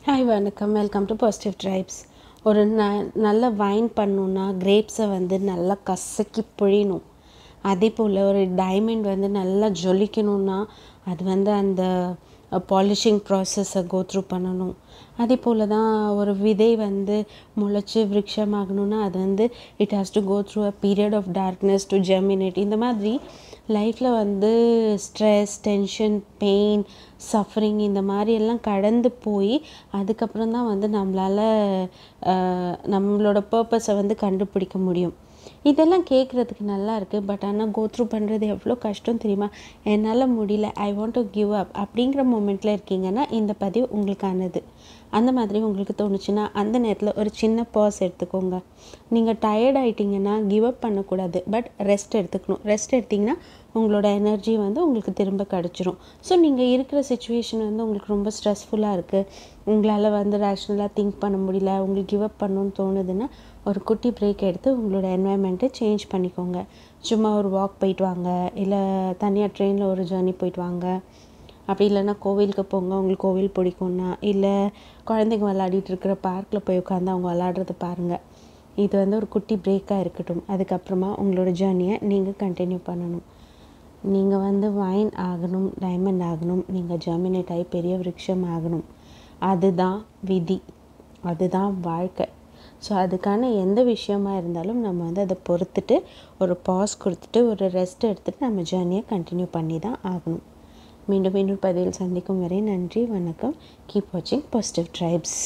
Hi வணக்கம், welcome to positive tribes. ஒரு நல்ல வைன் பண்ணணுன்னா கிரேப்ஸை நல்லா கசக்கி பிழியணும். அதே போல் ஒரு டைமண்ட் நல்லா ஜொலிக்கணுன்னா அது அந்த பாலிஷிங் ப்ராசஸை கோத்ரூ பண்ணணும். அதே போல் தான் ஒரு விதை முளைச்சி விருட்சமாகணுன்னா அது it has to go through a period of darkness to germinate. இந்த மாதிரி லைஃப்பில் ஸ்ட்ரெஸ், டென்ஷன், பெயின், சஃபரிங் இந்த மாதிரி எல்லாம் கடந்து போய் அதுக்கப்புறம் தான் நம்மளால் நம்மளோட பர்பஸை கண்டுபிடிக்க முடியும். இதெல்லாம் கேட்குறதுக்கு நல்லா இருக்குது, பட் ஆனால் கோத்ரூ பண்ணுறது எவ்வளோ கஷ்டம் தெரியுமா? என்னால் முடியல, I want to give up அப்படிங்கிற மூமெண்ட்டில் இருக்கீங்கன்னா இந்த பதிவு உங்களுக்கானது. அந்த மாதிரி உங்களுக்கு தோணுச்சுன்னா அந்த நேரத்தில் ஒரு சின்ன பாஸ் எடுத்துக்கோங்க. நீங்கள் டயர்ட் ஆகிட்டிங்கன்னா கிவ் அப் பண்ணக்கூடாது, பட் ரெஸ்ட் எடுத்துக்கணும். ரெஸ்ட் எடுத்திங்கன்னா உங்களோட எனர்ஜி உங்களுக்கு திரும்ப கிடச்சிரும். ஸோ நீங்கள் இருக்கிற சுச்சுவேஷன் உங்களுக்கு ரொம்ப ஸ்ட்ரெஸ்ஃபுல்லாக இருக்குது, உங்களால் ரேஷ்னலாக திங்க் பண்ண முடியல, உங்களுக்கு கிவ் அப் பண்ணணுன்னு தோணுதுன்னா ஒரு குட்டி பிரேக் எடுத்து உங்களோட என்வாயன்மெண்ட்டை சேஞ்ச் பண்ணிக்கோங்க. சும்மா ஒரு வாக் போயிட்டு வாங்க, இல்லை தனியாக ட்ரெயினில் ஒரு ஜேர்னி போயிட்டு வாங்க. அப்படி இல்லைன்னா கோவிலுக்கு போங்க, உங்களுக்கு கோவில் பிடிக்கும்னா. இல்லை குழந்தைங்க விளையாடிட்டு இருக்கிற பார்க்கில் போய் உட்காந்து அவங்க விளையாடுறத பாருங்கள். இது ஒரு குட்டி பிரேக்காக இருக்கட்டும். அதுக்கப்புறமா உங்களோட ஜேர்னியை நீங்கள் கண்டினியூ பண்ணணும். நீங்கள் வைன் ஆகணும், டைமண்ட் ஆகணும், நீங்கள் ஜெர்மினேட் ஆகி பெரிய விருட்சம் ஆகணும். அதுதான் விதி, அதுதான் வாழ்க்கை. ஸோ அதுக்கான எந்த விஷயமா இருந்தாலும் நம்ம அதை பொறுத்துட்டு ஒரு பாஸ் கொடுத்துட்டு ஒரு ரெஸ்ட் எடுத்துகிட்டு நம்ம ஜேர்னியை கண்டினியூ பண்ணி தான் ஆகணும். மீண்டும் பதிவில் சந்திக்கும் வரை நன்றி, வணக்கம். கீப் வாட்சிங் பாசிட்டிவ் ட்ரைப்ஸ்.